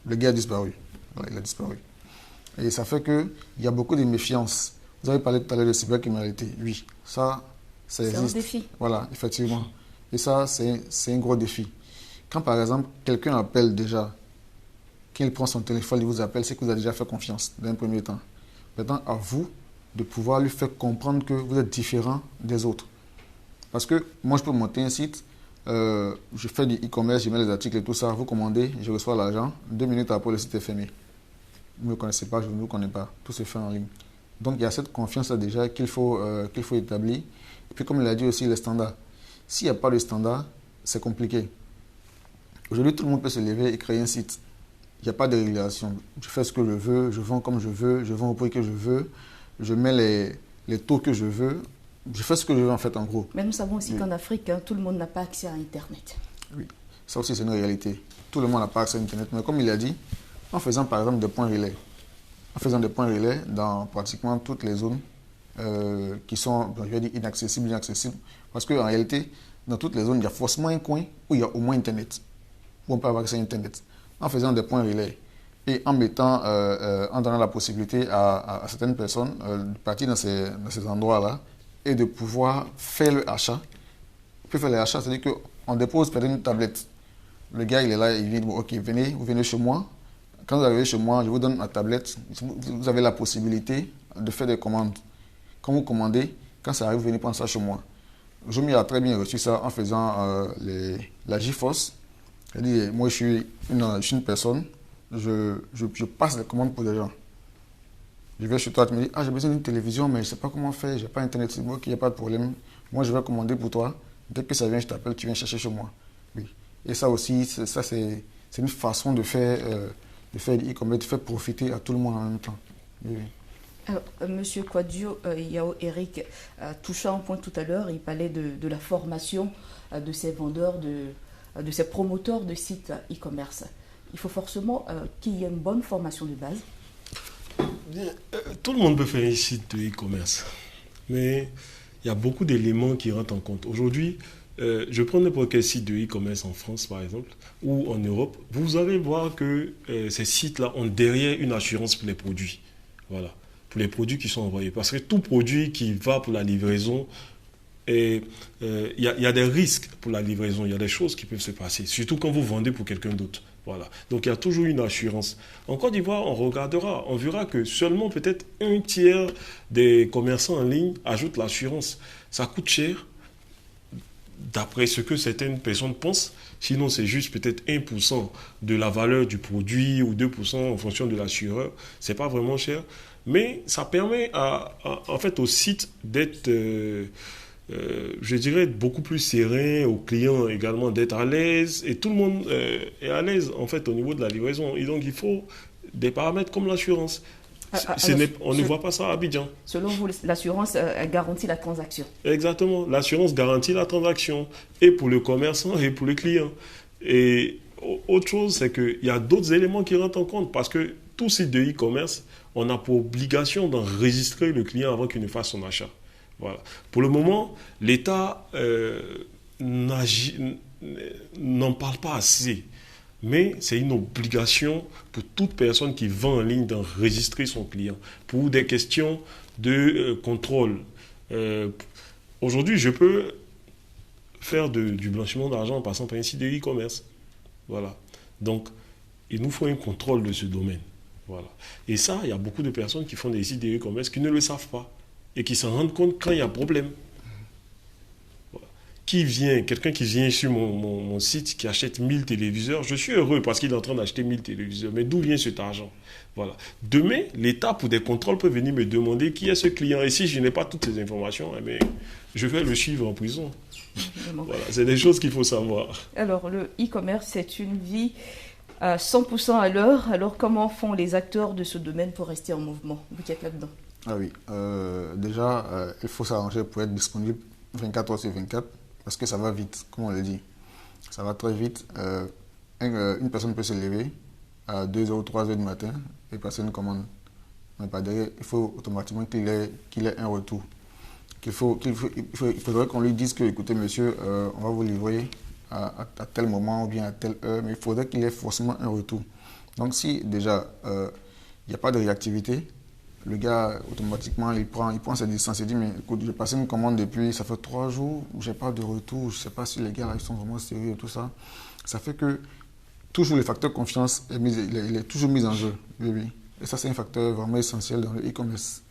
Speaker 2: gars a disparu. Voilà, il a disparu. Et ça fait qu'il y a beaucoup de méfiance. Vous avez parlé tout à l'heure de cybercriminalité. Oui, ça existe.
Speaker 1: C'est un défi.
Speaker 2: Voilà, effectivement. Et ça, c'est un gros défi. Quand par exemple, quelqu'un appelle déjà, qu'il prend son téléphone, il vous appelle, c'est que vous avez déjà fait confiance d'un premier temps. Maintenant, à vous de pouvoir lui faire comprendre que vous êtes différent des autres. Parce que moi, je peux monter un site, je fais du e-commerce, je mets les articles et tout ça, vous commandez, je reçois l'argent, 2 minutes après, le site est fermé. Vous ne me connaissez pas, je ne vous connais pas, tout se fait en ligne. Donc, il y a cette confiance-là déjà qu'il faut établir. Et puis, comme il a dit aussi, les standards. S'il n'y a pas de standard, c'est compliqué. Aujourd'hui, tout le monde peut se lever et créer un site. Il n'y a pas de régulation. Je fais ce que je veux, je vends comme je veux, je vends au prix que je veux, je mets les taux que je veux. Je fais ce que je veux en fait, en gros.
Speaker 1: Mais nous savons aussi qu'en Afrique, tout le monde n'a pas accès à Internet.
Speaker 2: Oui, ça aussi c'est une réalité. Tout le monde n'a pas accès à Internet. Mais comme il a dit, en faisant par exemple des points relais, dans pratiquement toutes les zones qui sont, je vais dire, inaccessibles. Parce qu'en réalité, dans toutes les zones, il y a forcément un coin où il y a au moins Internet, où on peut avoir accès à Internet. En faisant des points relais et en donnant la possibilité à certaines personnes de partir dans ces endroits-là et de pouvoir faire le achat. On peut faire les achats, c'est-à-dire qu'on dépose peut-être une tablette. Le gars, il est là, il dit, bon, ok, vous venez chez moi. Quand vous arrivez chez moi, je vous donne ma tablette. Vous avez la possibilité de faire des commandes. Quand vous commandez, quand ça arrive, vous venez prendre ça chez moi. Jomi a très bien reçu ça en faisant la GeForce. C'est-à-dire, moi, je suis une personne, je passe les commandes pour des gens. Je vais chez toi, tu me dis, j'ai besoin d'une télévision, mais je ne sais pas comment faire, je n'ai pas Internet, c'est moi qui n'ai pas de problème. Moi, je vais commander pour toi. Dès que ça vient, je t'appelle, tu viens chercher chez moi. Oui. Et ça aussi, c'est une façon de faire du e-commerce, de faire profiter à tout le monde en même temps. Oui.
Speaker 1: Alors, Monsieur Kouadio, Yao Eric, touchant un point tout à l'heure, il parlait de la formation de ces vendeurs, de ces promoteurs de sites e-commerce. Il faut forcément qu'il y ait une bonne formation de base.
Speaker 3: Tout le monde peut faire un site de e-commerce, mais il y a beaucoup d'éléments qui rentrent en compte. Aujourd'hui, je prends n'importe quel site de e-commerce en France, par exemple, ou en Europe. Vous allez voir que ces sites-là ont derrière une assurance pour les produits. Voilà, pour les produits qui sont envoyés. Parce que tout produit qui va pour la livraison, il y a des risques pour la livraison, il y a des choses qui peuvent se passer, surtout quand vous vendez pour quelqu'un d'autre. Voilà. Donc il y a toujours une assurance. En Côte d'Ivoire, on regardera, on verra que seulement peut-être 1/3 des commerçants en ligne ajoutent l'assurance. Ça coûte cher, d'après ce que certaines personnes pensent. Sinon, c'est juste peut-être 1% de la valeur du produit ou 2% en fonction de l'assureur. C'est pas vraiment cher. Mais ça permet en fait au site d'être... je dirais beaucoup plus serein, aux clients également d'être à l'aise, et tout le monde est à l'aise en fait au niveau de la livraison. Et donc il faut des paramètres comme l'assurance. On ne voit pas ça à Abidjan.
Speaker 1: Selon vous, l'assurance garantit la transaction.
Speaker 3: Exactement, l'assurance garantit la transaction, et pour le commerçant et pour le client. Et autre chose, c'est qu'il y a d'autres éléments qui rentrent en compte, parce que tout site de e-commerce, on a pour obligation d'enregistrer le client avant qu'il ne fasse son achat. Voilà. Pour le moment, l'État n'en parle pas assez. Mais c'est une obligation pour toute personne qui vend en ligne d'enregistrer son client pour des questions de contrôle. Aujourd'hui, je peux faire du blanchiment d'argent en passant par un site de e-commerce. Voilà. Donc, il nous faut un contrôle de ce domaine. Voilà. Et ça, il y a beaucoup de personnes qui font des sites de e-commerce qui ne le savent pas et qui s'en rendent compte quand il y a problème. Voilà. Quelqu'un qui vient sur mon site, qui achète 1000 téléviseurs, je suis heureux parce qu'il est en train d'acheter 1000 téléviseurs, mais d'où vient cet argent? Voilà. Demain, l'État, pour des contrôles, peut venir me demander qui est ce client. Et si je n'ai pas toutes ces informations, je vais le suivre en prison. Voilà. C'est des choses qu'il faut savoir.
Speaker 1: Alors, le e-commerce, c'est une vie à 100% à l'heure. Alors, comment font les acteurs de ce domaine pour rester en mouvement? Vous qui êtes là-dedans.
Speaker 2: Ah oui, déjà, il faut s'arranger pour être disponible 24 heures sur 24, parce que ça va vite, comme on l'a dit. Ça va très vite. Une personne peut se lever à 2h ou 3h du matin et passer une commande. Mais pas derrière, il faut automatiquement qu'il ait un retour. Il faudrait qu'on lui dise que, écoutez monsieur, on va vous livrer à tel moment ou bien à telle heure, mais il faudrait qu'il ait forcément un retour. Donc si déjà... il n'y a pas de réactivité. Le gars, automatiquement, il prend ses distances. Il dit, mais écoute, j'ai passé une commande depuis, ça fait 3 jours, je n'ai pas de retour, je ne sais pas si les gars là, ils sont vraiment sérieux et tout ça. Ça fait que toujours le facteur confiance, il est toujours mis en jeu. Oui. Et ça, c'est un facteur vraiment essentiel dans le e-commerce.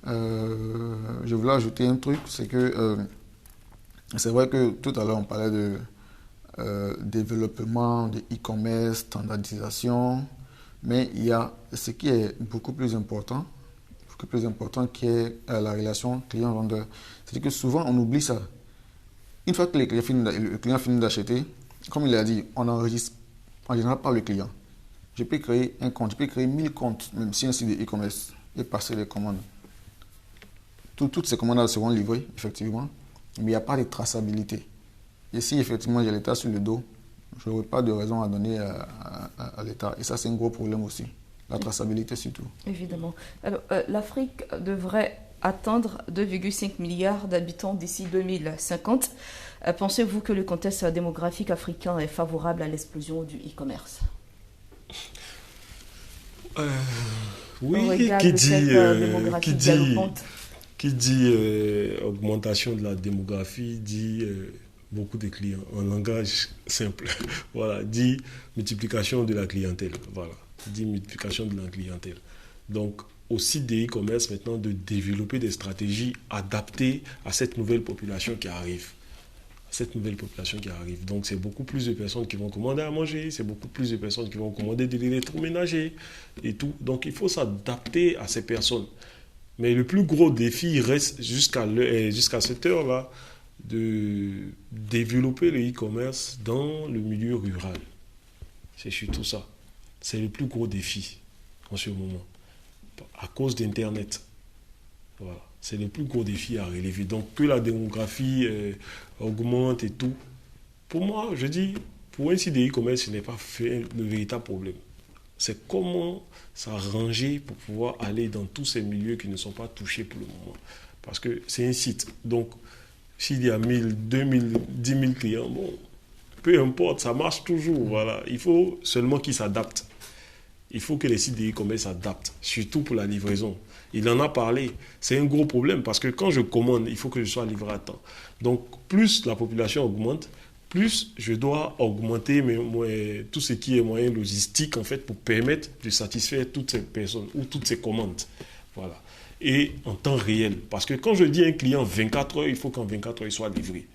Speaker 2: Je voulais ajouter un truc, c'est que c'est vrai que tout à l'heure, on parlait de développement de e-commerce, standardisation, mais il y a ce qui est beaucoup plus important qui est la relation client-vendeur. C'est-à-dire que souvent, on oublie ça. Une fois que le client finit d'acheter, comme il a dit, on n'enregistre en général pas le client. Je peux créer un compte, je peux créer 1000 comptes, même si un site de e-commerce, et passer les commandes. Toutes ces commandes seront livrées, effectivement, mais il n'y a pas de traçabilité. Et si effectivement j'ai l'État sur le dos, je n'aurai pas de raison à donner à l'État. Et ça, c'est un gros problème aussi. La traçabilité surtout.
Speaker 1: Évidemment. Alors, l'Afrique devrait atteindre 2,5 milliards d'habitants d'ici 2050. Pensez-vous que le contexte démographique africain est favorable à l'explosion du e-commerce?
Speaker 3: Oui, qui dit augmentation de la démographie dit beaucoup de clients. En langage simple, voilà, dit multiplication de la clientèle. Voilà, dit multiplication de la clientèle. Donc, au site des e-commerce maintenant de développer des stratégies adaptées à cette nouvelle population qui arrive. Donc, c'est beaucoup plus de personnes qui vont commander à manger, c'est beaucoup plus de personnes qui vont commander de l'électroménager et tout. Donc, il faut s'adapter à ces personnes. Mais le plus gros défi reste jusqu'à cette heure-là de développer le e-commerce dans le milieu rural. C'est surtout ça. C'est le plus gros défi en ce moment. À cause d'Internet. Voilà. C'est le plus gros défi à relever. Donc, que la démographie augmente et tout. Pour moi, je dis, pour un site de e-commerce, ce n'est pas le véritable problème. C'est comment s'arranger pour pouvoir aller dans tous ces milieux qui ne sont pas touchés pour le moment. Parce que c'est un site. Donc, s'il y a 1000, 2000, 10 000 clients, bon, peu importe, ça marche toujours. Voilà. Il faut seulement qu'ils s'adaptent. Il faut que les sites de e-commerce s'adaptent, surtout pour la livraison. Il en a parlé. C'est un gros problème parce que quand je commande, il faut que je sois livré à temps. Donc, plus la population augmente, plus je dois augmenter tout ce qui est moyen logistique en fait, pour permettre de satisfaire toutes ces personnes ou toutes ces commandes. Voilà. Et en temps réel. Parce que quand je dis à un client 24 heures, il faut qu'en 24 heures, il soit livré.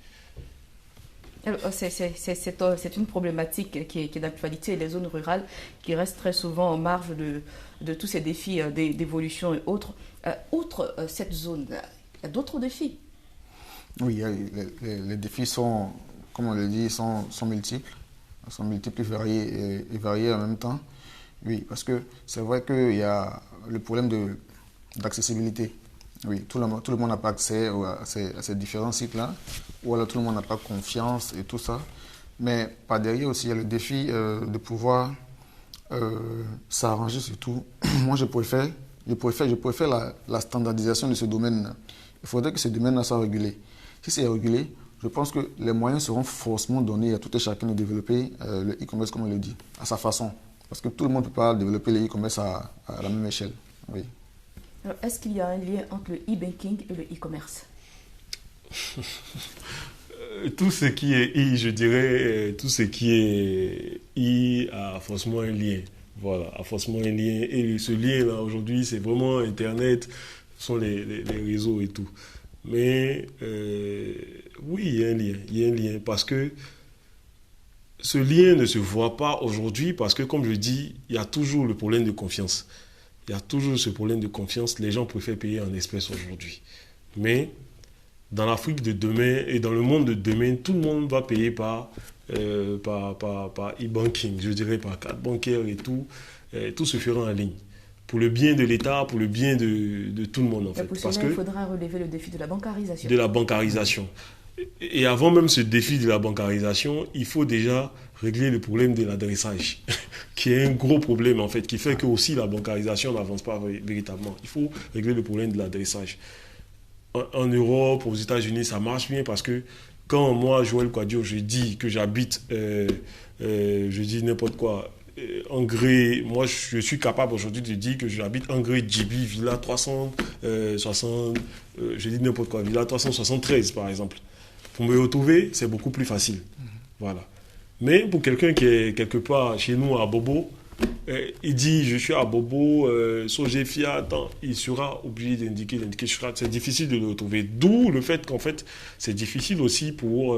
Speaker 1: C'est une problématique qui est d'actualité. Les zones rurales qui restent très souvent en marge de tous ces défis d'évolution et autres. Outre cette zone, il y a d'autres défis.
Speaker 2: Oui, les défis sont, comme on le dit, sont multiples. Ils sont multiples et variés en même temps. Oui, parce que c'est vrai qu'il y a le problème d'accessibilité. Oui, tout le monde n'a pas accès à ces différents sites-là, ou alors tout le monde n'a pas confiance et tout ça. Mais par derrière aussi, il y a le défi de pouvoir s'arranger surtout. Moi, je préfère la standardisation de ce domaine. Il faudrait que ce domaine-là soit régulé. Si c'est régulé, je pense que les moyens seront forcément donnés à tout et chacun de développer le e-commerce, comme on le dit, à sa façon. Parce que tout le monde ne peut pas développer le e-commerce à la même échelle. Oui.
Speaker 1: Alors, est-ce qu'il y a un lien entre le e-banking et le e-commerce?
Speaker 3: Tout ce qui est e, je dirais, tout ce qui est e a forcément un lien. Voilà, a forcément un lien. Et ce lien-là, aujourd'hui, c'est vraiment Internet, ce sont les réseaux et tout. Mais oui, il y a un lien. Parce que ce lien ne se voit pas aujourd'hui parce que, comme je dis, il y a toujours le problème de confiance. Il y a toujours ce problème de confiance. Les gens préfèrent payer en espèces aujourd'hui. Mais dans l'Afrique de demain et dans le monde de demain, tout le monde va payer par e-banking, je dirais par carte bancaire et tout. Tout se fera en ligne. Pour le bien de l'État, pour le bien de tout le monde en fait.
Speaker 1: Pour cela, il faudra relever le défi de la bancarisation.
Speaker 3: De la bancarisation. Et avant même ce défi de la bancarisation, il faut déjà régler le problème de l'adressage, qui est un gros problème en fait, qui fait que aussi la bancarisation n'avance pas véritablement. Il faut régler le problème de l'adressage. En Europe, aux États-Unis, ça marche bien parce que quand moi, Joël Quadio, je dis que j'habite, je dis n'importe quoi, moi je suis capable aujourd'hui de dire que j'habite Angré Djibi, Villa 360, je dis n'importe quoi, Villa 373 par exemple. Pour me retrouver, c'est beaucoup plus facile. Voilà. Mais pour quelqu'un qui est quelque part chez nous à Bobo, il dit je suis à Bobo, Sogefia, il sera obligé d'indiquer, c'est difficile de le retrouver. D'où le fait qu'en fait, c'est difficile aussi pour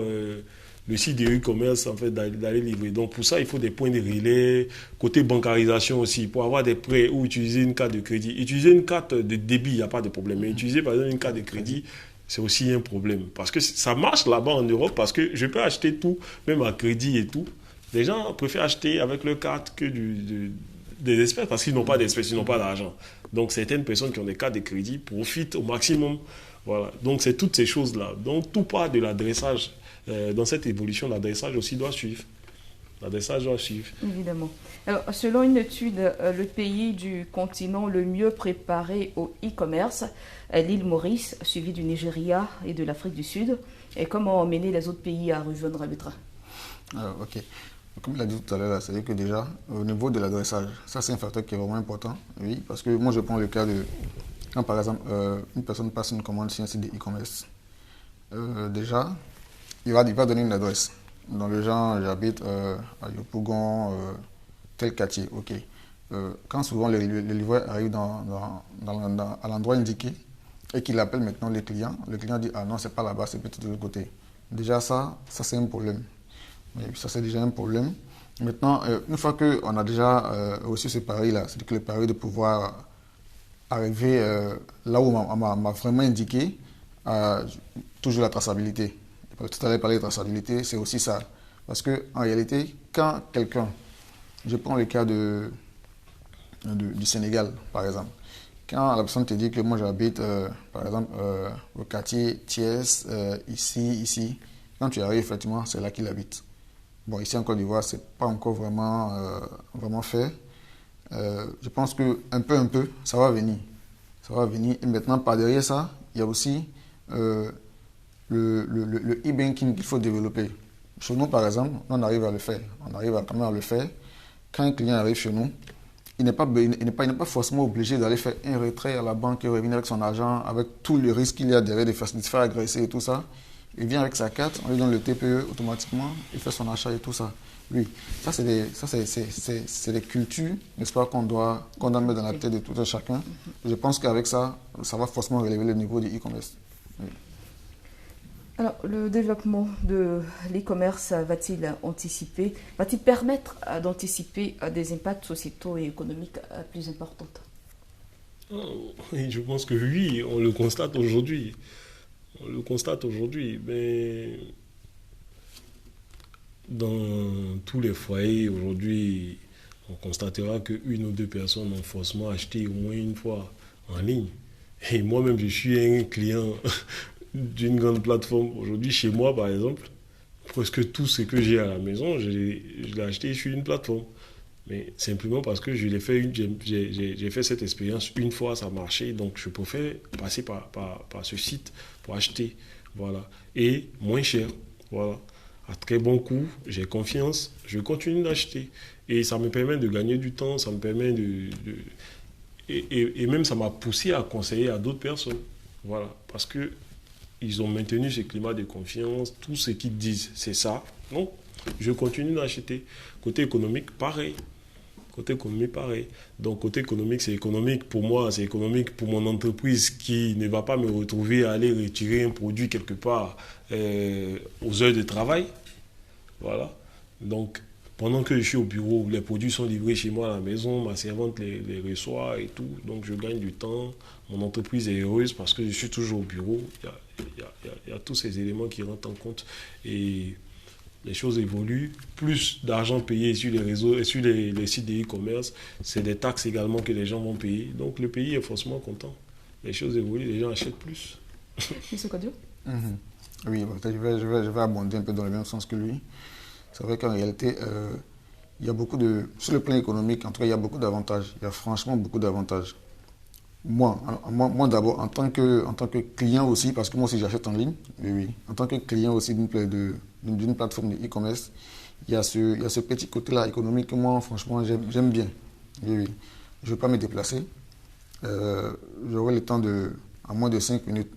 Speaker 3: le site de e-commerce en fait, d'aller livrer. Donc pour ça, il faut des points de relais, côté bancarisation aussi, pour avoir des prêts ou utiliser une carte de crédit. Utiliser une carte de débit, il n'y a pas de problème. Mais utiliser par exemple une carte de crédit, c'est aussi un problème. Parce que ça marche là-bas en Europe, parce que je peux acheter tout, même à crédit et tout. Les gens préfèrent acheter avec leur carte que des espèces, parce qu'ils n'ont pas d'espèces, ils n'ont pas d'argent. Donc certaines personnes qui ont des cartes de crédit profitent au maximum. Voilà. Donc c'est toutes ces choses-là. Donc tout part de l'adressage. Dans cette évolution, l'adressage aussi doit suivre. L'adressage doit suivre.
Speaker 1: Évidemment. Alors, selon une étude, le pays du continent le mieux préparé au e-commerce est l'île Maurice, suivi du Nigeria et de l'Afrique du Sud. Et comment emmener les autres pays à rejoindre le train?
Speaker 2: Ok. Comme il a dit tout à l'heure, c'est-à-dire que déjà, au niveau de l'adressage, ça c'est un facteur qui est vraiment important. Oui, parce que moi je prends le cas de, quand par exemple, une personne passe une commande sur un site de e-commerce. Déjà, il va donner une adresse. Dans le genre, j'habite à Yopougon, tel quartier, ok. Quand souvent le livreur arrive à l'endroit indiqué et qu'il appelle maintenant le client dit ah non, c'est pas là-bas, c'est peut-être de l'autre côté. Déjà ça c'est un problème. Oui, ça c'est déjà un problème. Maintenant, une fois qu'on a déjà reçu ce pari-là, c'est que le pari de pouvoir arriver là où on m'a vraiment indiqué, toujours la traçabilité. Tout à l'heure, parler de traçabilité, c'est aussi ça. Parce qu'en réalité, quand quelqu'un, je prends le cas du Sénégal, par exemple, quand la personne te dit que moi j'habite, par exemple, au quartier Thiès, ici, quand tu arrives, effectivement, c'est là qu'il habite. Bon, ici en Côte d'Ivoire, c'est pas encore vraiment fait. Je pense que un peu, ça va venir. Ça va venir. Et maintenant, par derrière ça, il y a aussi le e-banking qu'il faut développer. Chez nous, par exemple, on arrive à le faire. On arrive quand même à le faire. Quand un client arrive chez nous, il n'est pas forcément obligé d'aller faire un retrait à la banque et revenir avec son argent, avec tout le risque qu'il y a derrière de se faire agresser et tout ça. Il vient avec sa carte, on lui donne le TPE automatiquement, il fait son achat et tout ça. Oui, ça c'est des cultures, n'est-ce pas, qu'on doit mettre dans la tête de tout un chacun. Je pense qu'avec ça, ça va forcément relever le niveau du e-commerce. Oui.
Speaker 1: Alors, le développement de l'e-commerce va-t-il permettre d'anticiper des impacts sociétaux et économiques plus importants?
Speaker 3: Oui, je pense que oui, on le constate aujourd'hui. Mais dans tous les foyers aujourd'hui, on constatera qu'une ou deux personnes ont forcément acheté au moins une fois en ligne. Et moi-même, je suis un client d'une grande plateforme. Aujourd'hui, chez moi, par exemple, presque tout ce que j'ai à la maison, je l'ai acheté sur une plateforme. Mais simplement parce que j'ai fait cette expérience une fois, ça a marché, donc je préfère passer par ce site pour acheter, voilà, et moins cher, voilà, à très bon coût, j'ai confiance, je continue d'acheter, et ça me permet de gagner du temps, ça me permet et même ça m'a poussé à conseiller à d'autres personnes, voilà, parce que ils ont maintenu ce climat de confiance, tout ce qu'ils disent, c'est ça, non, je continue d'acheter. Côté économique, pareil. Donc, côté économique, c'est économique pour moi, c'est économique pour mon entreprise qui ne va pas me retrouver à aller retirer un produit quelque part aux heures de travail. Voilà. Donc, pendant que je suis au bureau, les produits sont livrés chez moi à la maison, ma servante les reçoit et tout. Donc, je gagne du temps. Mon entreprise est heureuse parce que je suis toujours au bureau. Il y a tous ces éléments qui rentrent en compte. Et les choses évoluent, plus d'argent payé sur les réseaux et sur les sites de e-commerce, c'est des taxes également que les gens vont payer. Donc le pays est forcément content. Les choses évoluent, les gens achètent plus.
Speaker 1: M. Kodio?
Speaker 2: Oui, je vais abonder un peu dans le même sens que lui. C'est vrai qu'en réalité, il y a beaucoup sur le plan économique, en tout cas, il y a beaucoup d'avantages. Il y a franchement beaucoup d'avantages. Moi d'abord, en tant que client aussi, parce que moi aussi j'achète en ligne, oui, en tant que client aussi d'une plateforme de e-commerce, il y a ce petit côté-là économique que moi, franchement, j'aime bien. Oui, oui. Je ne veux pas me déplacer. J'aurai le temps en moins de 5 minutes,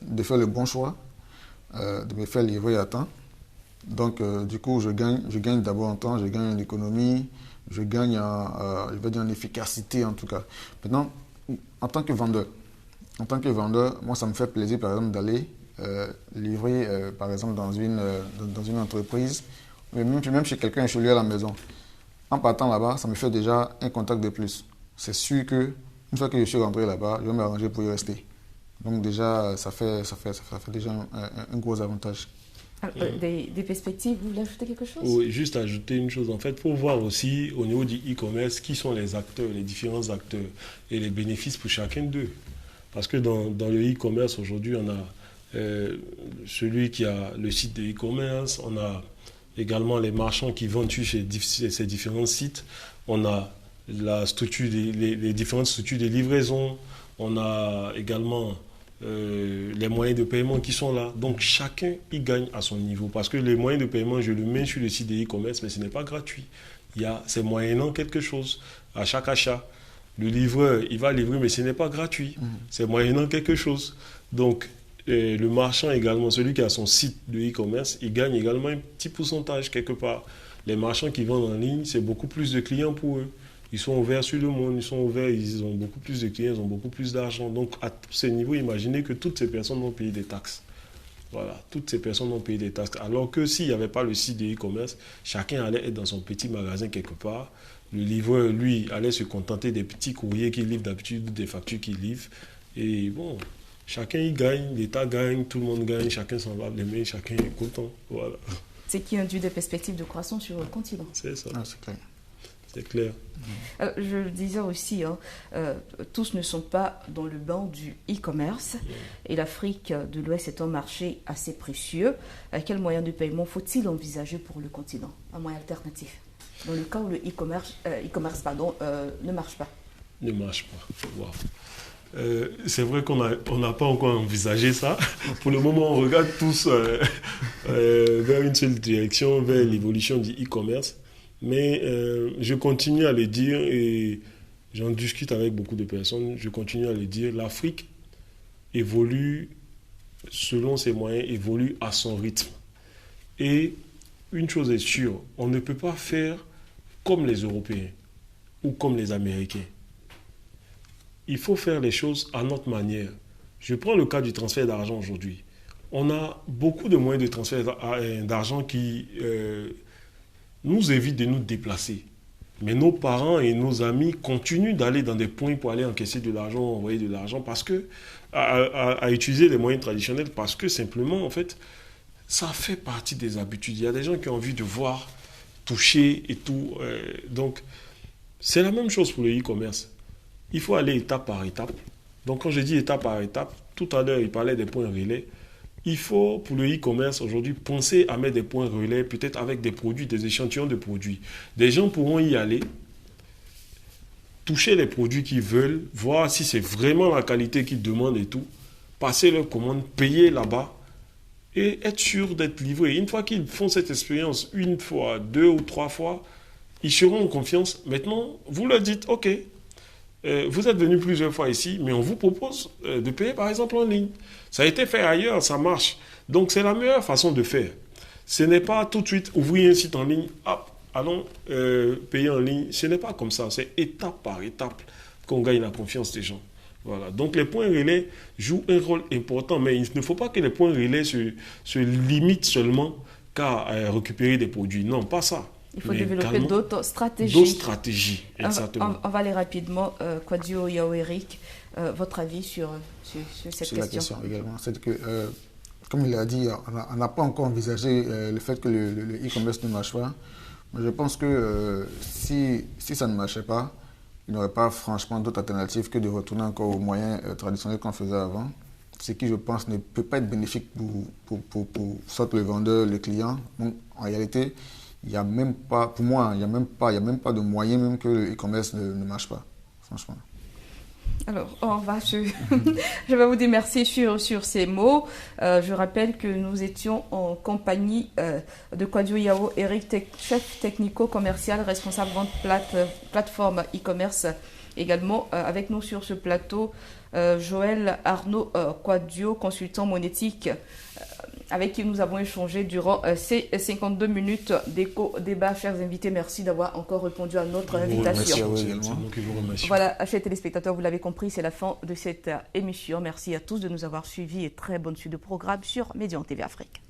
Speaker 2: de faire le bon choix, de me faire livrer à temps. Donc, du coup, je gagne d'abord en temps, je gagne en économie, je gagne je vais dire en efficacité en tout cas. Maintenant, en tant que vendeur, moi, ça me fait plaisir, par exemple, d'aller livrer, par exemple, dans une entreprise, mais même chez quelqu'un, chez lui à la maison. En partant là-bas, ça me fait déjà un contact de plus. C'est sûr que une fois que je suis rentré là-bas, je vais m'arranger pour y rester. Donc déjà, ça fait déjà un gros avantage.
Speaker 1: Alors, des perspectives, vous voulez ajouter quelque chose?
Speaker 3: Oui, juste ajouter une chose. En fait, il faut voir aussi au niveau du e-commerce qui sont les acteurs, les différents acteurs et les bénéfices pour chacun d'eux. Parce que dans le e-commerce, aujourd'hui, on a celui qui a le site de e-commerce, on a également les marchands qui vendent sur ces différents sites, on a la structure les différentes structures de livraison, on a également les moyens de paiement qui sont là. Donc chacun y gagne à son niveau. Parce que les moyens de paiement, je le mets sur le site de e-commerce, mais ce n'est pas gratuit. C'est moyennant quelque chose à chaque achat. Le livreur, il va livrer, mais ce n'est pas gratuit. C'est moyennant quelque chose. Donc, le marchand également, celui qui a son site de e-commerce, il gagne également un petit pourcentage quelque part. Les marchands qui vendent en ligne, c'est beaucoup plus de clients pour eux. Ils sont ouverts sur le monde, ils ont beaucoup plus de clients, ils ont beaucoup plus d'argent. Donc, à tous ces niveaux, imaginez que toutes ces personnes vont payer des taxes. Voilà, toutes ces personnes vont payer des taxes. Alors que s'il n'y avait pas le site de e-commerce, chacun allait être dans son petit magasin quelque part. Le livreur, lui, allait se contenter des petits courriers qu'il livre d'habitude, des factures qu'il livre. Et bon, chacun y gagne, l'État gagne, tout le monde gagne, chacun s'en lave les mains, chacun est content. Voilà.
Speaker 1: C'est qui induit des perspectives de croissance sur le continent.
Speaker 3: C'est ça.
Speaker 2: Ah, c'est clair.
Speaker 3: C'est clair.
Speaker 1: Alors, je le disais aussi, tous ne sont pas dans le banc du e-commerce et l'Afrique de l'Ouest est un marché assez précieux. Quel moyen de paiement faut-il envisager pour le continent? Un moyen alternatif dans le cas où le e-commerce ne marche pas.
Speaker 3: Ne marche pas. Wow. C'est vrai qu'on n'a pas encore envisagé ça. Pour le moment, on regarde tous vers une seule direction, vers l'évolution du e-commerce. Mais je continue à le dire et j'en discute avec beaucoup de personnes. Je continue à le dire. L'Afrique évolue selon ses moyens, évolue à son rythme. Et une chose est sûre, on ne peut pas faire comme les Européens ou comme les Américains. Il faut faire les choses à notre manière. Je prends le cas du transfert d'argent aujourd'hui. On a beaucoup de moyens de transfert d'argent qui nous évitent de nous déplacer. Mais nos parents et nos amis continuent d'aller dans des points pour aller encaisser de l'argent, envoyer de l'argent, parce que à utiliser les moyens traditionnels, parce que simplement, en fait, ça fait partie des habitudes. Il y a des gens qui ont envie de voir, toucher et tout. Donc, c'est la même chose pour le e-commerce. Il faut aller étape par étape. Donc, quand je dis étape par étape, tout à l'heure, il parlait des points relais. Il faut, pour le e-commerce aujourd'hui, penser à mettre des points relais, peut-être avec des produits, des échantillons de produits. Des gens pourront y aller, toucher les produits qu'ils veulent, voir si c'est vraiment la qualité qu'ils demandent et tout, passer leur commande, payer là-bas et être sûr d'être livrés. Une fois qu'ils font cette expérience, une fois, 2 ou 3 fois, ils seront en confiance. Maintenant, vous leur dites, OK, vous êtes venu plusieurs fois ici, mais on vous propose de payer par exemple en ligne. Ça a été fait ailleurs, ça marche. Donc c'est la meilleure façon de faire. Ce n'est pas tout de suite ouvrir un site en ligne, hop, allons payer en ligne. Ce n'est pas comme ça, c'est étape par étape qu'on gagne la confiance des gens. Voilà. Donc les points relais jouent un rôle important, mais il ne faut pas que les points relais se limitent seulement qu'à récupérer des produits. Non, pas ça.
Speaker 1: Il faut développer d'autres stratégies.
Speaker 3: D'autres stratégies, exactement.
Speaker 1: On va aller rapidement. Kwadwo Yaoerick, votre avis sur cette question
Speaker 2: également. C'est que, comme il a dit, on n'a pas encore envisagé le fait que le e-commerce ne marche pas. Mais je pense que si ça ne marchait pas, il n'y aurait pas franchement d'autre alternative que de retourner encore aux moyens traditionnels qu'on faisait avant. Ce qui, je pense, ne peut pas être bénéfique pour soit le vendeur, le client. Donc, en réalité, il n'y a même pas, pour moi, il n'y a même pas de moyen même que le e-commerce ne marche pas, franchement.
Speaker 1: Alors, je vais vous dire merci sur ces mots. Je rappelle que nous étions en compagnie de Kwadwo Yao, Eric, chef technico-commercial, responsable vente plateforme e-commerce. Également avec nous sur ce plateau, Joël Arnaud Kwadwo, consultant monétique, avec qui nous avons échangé durant ces 52 minutes d'éco-débat. Chers invités, merci d'avoir encore répondu à notre invitation.
Speaker 3: Merci à vous également.
Speaker 1: Voilà, chers téléspectateurs, vous l'avez compris, c'est la fin de cette émission. Merci à tous de nous avoir suivis et très bonne suite de programme sur Médian TV Afrique.